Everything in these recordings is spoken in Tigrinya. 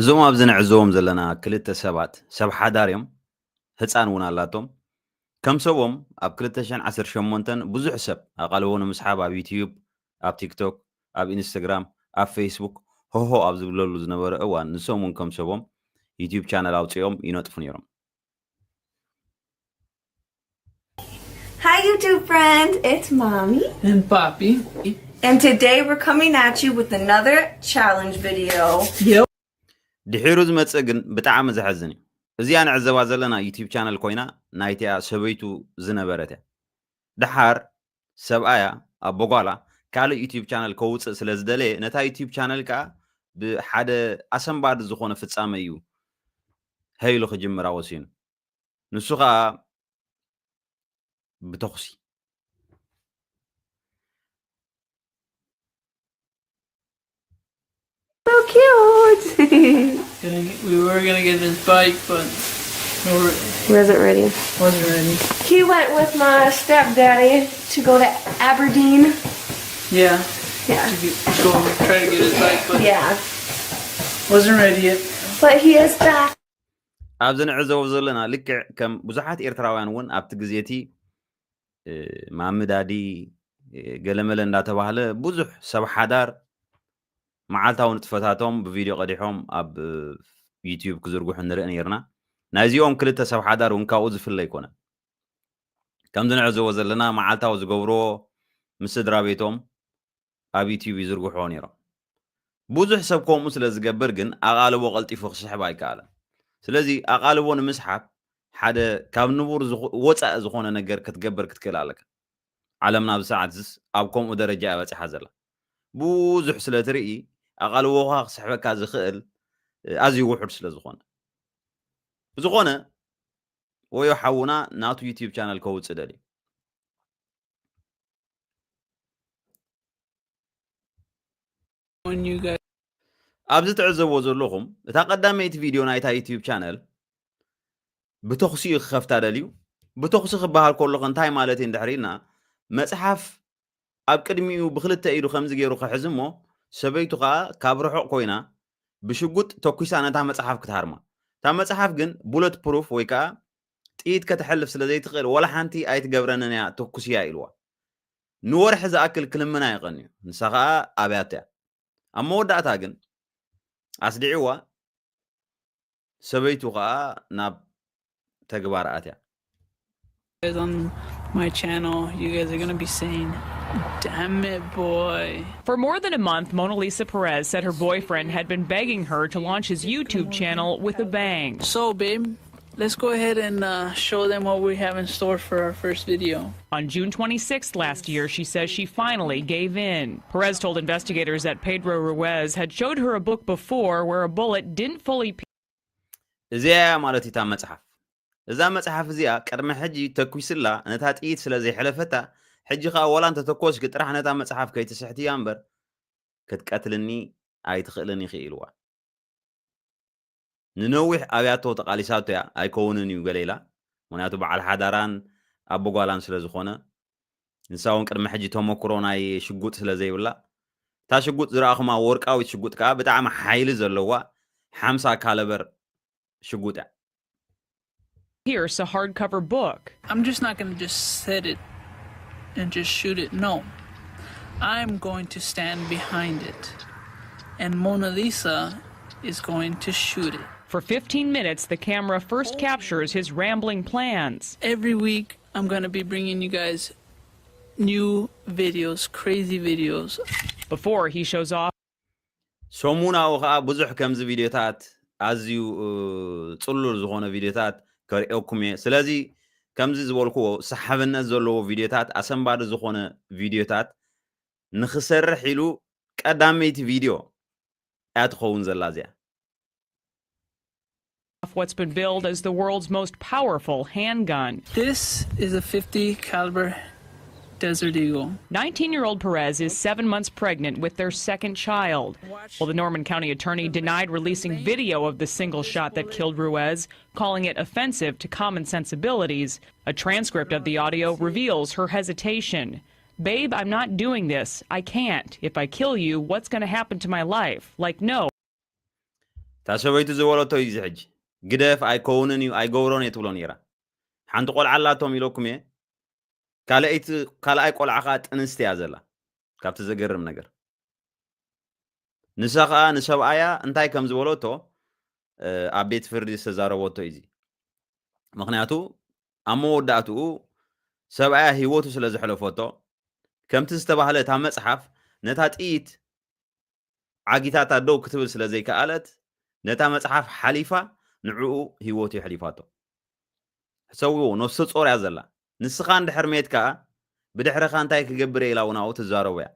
እዞም ኣብዚ ንዕዘቦም ዘለና ክልተ ሰባት ሰብ ሓዳር እዮም ህፃን እውን ኣላቶም ከም ሰቦም ኣብ 2018 ብዙሕ ሰብ ኣቓልቦ ንምስሓብ ኣብ ዩቲዩብ ኣብ ቲክቶክ ኣብ ኢንስታግራም ኣብ ፌስቡክ ሆሆ ኣብ ዝብለሉ ዝነበረ እዋን ንሶም እውን ከም ሰቦም ዩቲዩብ ቻነል ኣውፅኦም ይነጥፉ ነይሮም። Hi YouTube friends, it's Mommy and Poppy. And today we're coming at you with another challenge video. Yep. ድሒሩ ዝመፅእ ግን ብጣዕሚ ዘሕዝን እዩ። እዚኣ ንዕዘባ ዘለና ዩቲዩብ ቻነል ኮይና ናይቲያ ሰበይቱ ዝነበረት እያ። ድሓር ሰብኣያ ኣቦ ጓላ ካልእ ዩቲዩብ ቻነል ከውፅእ ስለ ዝደለየ ነታ ዩቲዩብ ቻነል ከዓ ብሓደ ኣሰንባዲ ዝኾነ ፍጻመ እዩ ሃይሉ ክጅምራ ወሲኑ ንሱ ከዓ بتخسي So cute. We were gonna get his bike, but Wasn't ready. Wasn't ready. He went with my stepdaddy to go to Aberdeen. Yeah. Yeah. To go try to get his bike, but Yeah. wasn't ready yet. But he is back. ኣብዚ ንዕዘቦ ዘለና ልክዕ ከም ብዙሓት ኤርትራውያን እውን ኣብቲ ግዜቲ ማምዳዲ ገለመለ እንዳተባሃለ ብዙሕ ሰብ ሓዳር መዓልታዊ ንጥፈታቶም ብቪድዮ ቀዲሖም ኣብ ዩቲዩብ ክዝርግሑ ንርኢ ነርና ናይዚኦም ክልተ ሰብ ሓዳር እውን ካብኡ ዝፍለ ይኮነ ከምዚ ንዕዘቦ ዘለና መዓልታዊ ዝገብርዎ ምስ ስድራ ቤቶም ኣብ ዩቲዩብ ይዝርግሕዎ ነይሮም ብዙሕ ሰብ ከምኡ ስለ ዝገብር ግን ኣቓልቦ ቀልጢፉ ክስሕብ ኣይከኣለን ስለዚ ኣቓልቦ ንምስሓብ ሓደ ካብ ንቡር ወፃእ ዝኾነ ነገር ክትገበር ክትክእል ኣለካ ዓለምና ብሰዓትስ ኣብ ከምኡ ደረጃ በፂሓ ዘላ ብዙሕ ስለ ትርኢ ኣቓልቦኻ ክስሕበካ ዝኽእል ኣዝዩ ውሑድ ስለ ዝኾነ ወዮ ሓውና ናቱ ዩቲዩብ ቻነል ከውፅእ ደልዩ ኣብዚ ትዕዘብዎ ዘለኹም እታ ቀዳመይቲ ቪድዮ ናይታ ዩቲዩብ ቻነል بتخسي خفت دليو بتخسي خبها كل قنتاي مالتين دحرينا مصحف اب قدميو بخلته ايدو خمس غيرو خحزمو سبيتو قا كابرحو قوينا بشغوت توكيسانا تا مصحف كتهرما تا مصحف جن بولت بروف ويكا طيت كتحلف سلازي تقيل ولا حنتي ايت غبرننا توكسيا ايلوا نور حز اكل كلمنا يقني نسخا ابياتا اما وداتا جن اسدعوا سبيتو قا ناب Guys on my channel, you guys are gonna be saying, "Damn it, boy." For more than a month, Mona Lisa Perez said her boyfriend had been begging her to launch his YouTube channel with a bang. So, babe, let's go ahead and show them what we have in store for our first video. On June 26th last year, she says she finally gave in. Perez told investigators that Pedro Ruiz had showed her a book before where a bullet didn't fully إذا مصحف زيا قدم حجي تكويسلا نتا طيت سلازي حلفتا حجي خا ولا انت تكوش قطرح نتا مصحف كيتسحتي امبر كتقتلني اي تخلني خيلوا ننوح ابياتو تقاليساتو اي كونني غليلا مناتو بعل حداران ابو غالان سلازخونه نساون قدم حجي تومكروناي شغوت سلازي ولا تا شغوت زراخما ورقاوي شغوت كا بتاعم حيل زلوا 50 كالبر شغوتا Here's a hardcover book. I'm just not going to just set it and just shoot it. No. I'm going to stand behind it. And Mona Lisa is going to shoot it. For 15 minutes, the camera first captures his rambling plans. Every week, I'm going to be bringing you guys new videos, crazy videos. Before he shows off. سومونا وخا بزح كمز فيديوهات ازيو صلول زغونه فيديوهات كريوكم سلازي كمزي زبولكو سحبنا زلو فيديوهات اسنباد زغونه فيديوهات نخسر حلو قداميت فيديو اتخون زلازيا What's been billed as the world's most powerful handgun. This is a 50 caliber Desert Eagle. 19-year-old Perez is 7 months pregnant with their second child. Well, the Norman County attorney denied releasing video of the single shot that killed Ruiz, calling it offensive to common sensibilities. A transcript of the audio reveals her hesitation. Babe, I'm not doing this. I can't. If I kill you, what's going to happen to my life? Like, no. ታሰበይቱ ዝበለቶ እዩ ሕጂ ግደፍ ኣይከውንን እዩ ኣይገብሮን እየ ትብሎ ነይራ ሓንቲ ቆልዓ ኣላቶም ኢለኩም እየ ካልኣይ ቆልዓ ከዓ ጥንስቲ እያ ዘላ ካብቲ ዘገርም ነገር ንሳ ከዓ ንሰብኣያ እንታይ ከም ዝበለቶ ኣብ ቤት ፍርዲ ዝተዛረበቶ እዩ ምክንያቱ ኣብ መወዳእትኡ ሰብኣያ ሂወቱ ስለ ዘሕለፈቶ ከምቲ ዝተባህለ እታ መፅሓፍ ነታ ጥይት ዓጊታታ ደው ክትብል ስለ ዘይከኣለት ነታ መፅሓፍ ሓሊፋ ንዕኡ ሂወቱ ይሕሊፋቶ ሕሰብዎ ነፍሲ ጾር እያ ዘላ ንስኻ እንድሕር ሜት ከዓ ብድሕሪኻ እንታይ ክገብር ኢላ እውን ኣብኡ ትዛረቡ እያ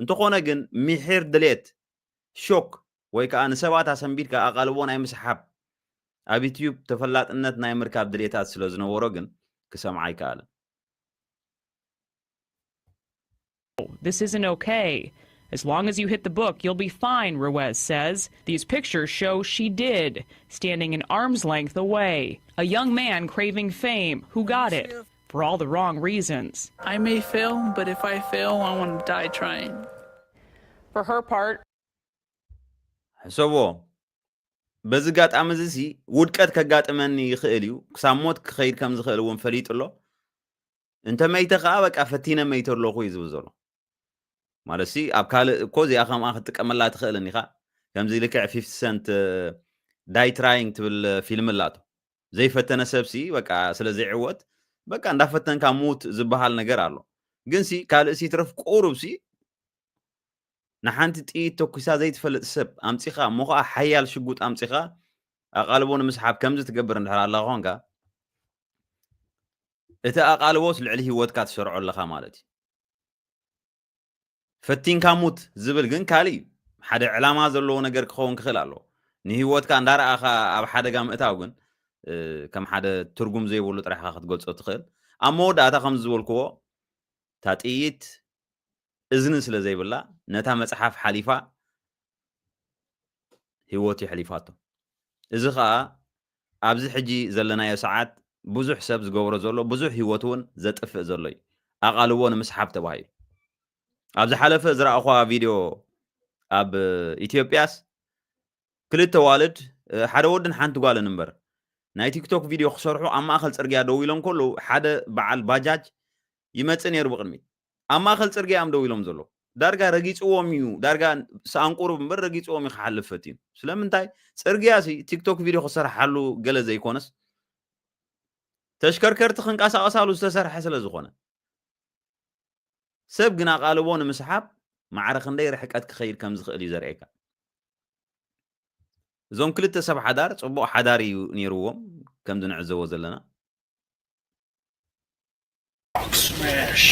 እንተኾነ ግን ምሕር ድሌት ሾክ ወይ ከዓ ንሰባት ኣሰንቢድካ ኣቓልቦ ናይ ምስሓብ ኣብ ዩትዩብ ተፈላጥነት ናይ ምርካብ ድሌታት ስለ ዝነበሮ ግን ክሰምዓ ይከኣልን This isn't okay. As long as you hit the book, you'll be fine, Ruiz says. These pictures show she did, standing an arm's length away. A young man craving fame who got it for all the wrong reasons. I may fail, but if I fail, I want to die trying. For her part, حسبو በዚ ጋጣም እዚ ውድቀት ከጋጥመኒ ይኽእል እዩ ክሳብ ሞት ክኸይድ ከም ዝኽእል እውን ፈሊጥሎ እንተ መይተ ከዓ በቃ ፈቲነ መይተ ኣለኹ እዩ ዝብል ዘሎ ማለት ሲ ኣብ ካልእ እኮ እዚኣ ከምኣ ክትጥቀመላ ትኽእልኒ ኢኻ ከምዚ ልክዕ 50 ሰንት ዳይ ትራይንግ ትብል ፊልም ኣላቶ ዘይፈተነ ሰብሲ በቃ ስለ ዘይዕወት በቃ እንዳፈተንካ ሙት ዝበሃል ነገር ኣሎ ግን ሲ ካልእ ሲ ትረፍ ቁሩብ ሲ ንሓንቲ ጥይት ተኩሳ ዘይትፈልጥ ሰብ ኣምፂኻ እሞ ከዓ ሓያል ሽጉጥ ኣምፂኻ ኣቓልቦ ንምስሓብ ከምዚ ትገብር እንድሕር ኣላ ኮንካ እቲ ኣቓልቦስ ልዕሊ ሂወትካ ትሰርዖ ኣለኻ ማለት እዩ ፈቲንካ ሙት ዝብል ግን ካሊእ ሓደ ዕላማ ዘለዎ ነገር ክኸውን ክኽእል ኣሎ ንሂወትካ እንዳረኣኻ ኣብ ሓደጋ ምእታው ግን ከም ሓደ ትርጉም ዘይብሉ ጥራሕካ ክትገልጾ ትኽእል ኣብ መወዳእታ ከም ዝበልክዎ እታ ጥይት እዝኒ ስለ ዘይብላ ነታ መፅሓፍ ሓሊፋ ሂወት ይሕሊፋቶ እዚ ከዓ ኣብዚ ሕጂ ዘለናዮ ሰዓት ብዙሕ ሰብ ዝገብሮ ዘሎ ብዙሕ ሂወት እውን ዘጥፍእ ዘሎ እዩ ኣቓልቦ ንምስሓብ ተባሂሉ ኣብዚ ሓለፈ ዝረኣኹ ቪድዮ ኣብ ኢትዮጵያስ ክልተ ዋልድ ሓደ ወድን ሓንቲ ጓልን እምበር ናይ ቲክቶክ ቪድዮ ክሰርሑ ኣብ ማእኸል ፅርግያ ደው ኢሎም ከለዉ ሓደ በዓል ባጃጅ ይመፅእ ነይሩ ብቅድሚት ኣብ ማእኸል ፅርግያ እዮም ደው ኢሎም ዘሎ ዳርጋ ረጊፅዎም እዩ ዳርጋ ሰኣንቁሩብ እምበር ረጊፅዎም እዩ ክሓልፍ ፈትዩ ስለምንታይ ፅርግያ ሲ ቲክቶክ ቪድዮ ክሰርሓሉ ገለ ዘይኮነስ ተሽከርከርቲ ክንቀሳቐሳሉ ዝተሰርሐ ስለ ዝኾነ ሰብ ግን ኣቓልቦ ንምስሓብ ማዕረ ክንደይ ርሕቀት ክኸይድ ከም ዝኽእል እዩ ዘርኤካ እዞም ክልተ ሰብ ሓዳር ፅቡቕ ሓዳር እዩ ነይርዎም ከም ዝንዕዘቦ ዘለና Smash.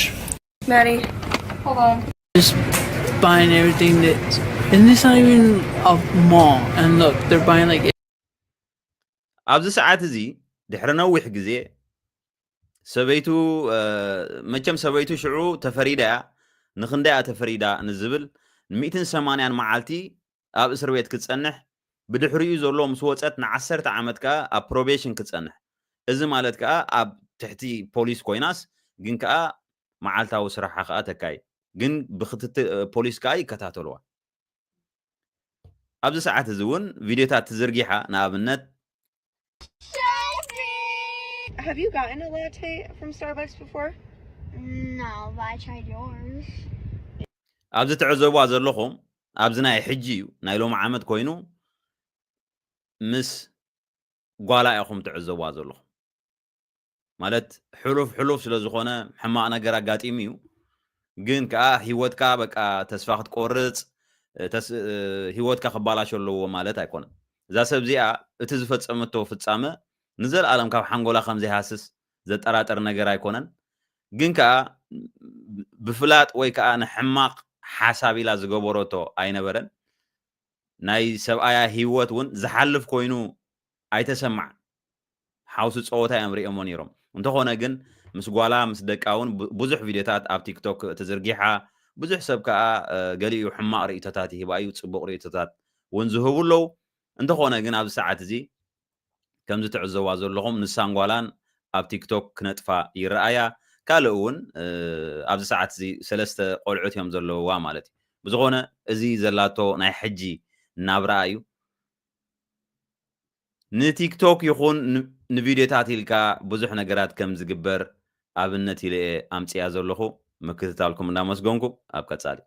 Maddie, hold on. Just buying everything that, and it's not even a mall. And look, they're buying like ኣብዚ ሰዓት እዚ ድሕሪ ነዊሕ ግዜ ሰበይቱ መቸም ሰበይቱ ሽዑ ተፈሪዳ ንክንደያ ተፈሪዳ ንዝብል ን180 መዓልቲ ኣብ እስር ቤት ክትጸንሕ ብድሕሪኡ ዘሎ ምስ ወፀት ን10 ዓመት ከዓ ኣብ ፕሮቤሽን ክትጸንሕ እዚ ማለት ከዓ ኣብ ትሕቲ ፖሊስ ኮይናስ ግን ከዓ መዓልታዊ ስራሓ ከዓ ተካይ ግን ብክትትል ፖሊስ ከዓ ይከታተልዋ ኣብዚ ሰዓት እዚ እውን ቪድዮታት ትዝርጊሓ ንኣብነት Have you gotten a latte from Starbucks before? No, but I tried yours. ኣብዚ ትዕዘብዋ ዘለኹም ኣብዚ ናይ ሕጂ እዩ ናይ ሎሚ ዓመት ኮይኑ ምስ ጓላ ኢኹም ትዕዘብዋ ዘለኹም ማለት ሕሉፍ ስለ ዝኾነ ሕማቕ ነገር ኣጋጢሙ እዩ ግን ከዓ ሂወትካ በቃ ተስፋ ክትቆርጽ ሂወትካ ክባላሽ ኣለዎ ማለት ኣይኮነን እዛ ሰብ እዚኣ እቲ ዝፈጸመቶ ፍጻመ ንዘለኣለም ካብ ሓንጎላ ከም ዘይሃስስ ዘጠራጠር ነገር ኣይኮነን ግን ከዓ ብፍላጥ ወይ ከዓ ንሕማቕ ሓሳብ ኢላ ዝገበረቶ ኣይነበረን ናይ ሰብኣያ ሂወት እውን ዝሓልፍ ኮይኑ ኣይተሰማዕ ሓውሲ ፀወታ እዮም ሪኦሞ ነይሮም እንተኾነ ግን ምስ ጓላ ምስ ደቃ እውን ብዙሕ ቪድዮታት ኣብ ቲክቶክ ተዘርጊሓ ብዙሕ ሰብ ከዓ ገሊኡ ሕማቕ ርእይቶታት ይህባ እዩ ፅቡቕ ርእይቶታት እውን ዝህቡ ኣለዉ እንተኾነ ግን ኣብዚ ሰዓት እዚ ከምዚ ትዕዘብዋ ዘለኹም ንሳን ጓላን ኣብ ቲክቶክ ክነጥፋ ይረኣያ ካልእ እውን ኣብዚ ሰዓት እዚ 3 ቆልዑት እዮም ዘለውዋ ማለት እዩ ብዝኾነ እዚ ዘላቶ ናይ ሕጂ ናብራ እዩ ንቲክቶክ ይኹን ንቪድዮታት ኢልካ ብዙሕ ነገራት ከም ዝግበር ኣብነት ኢለ ኣምፅያ ዘለኹ ምክትታልኩም እንዳመስገንኩ ኣብ ቀጻሊ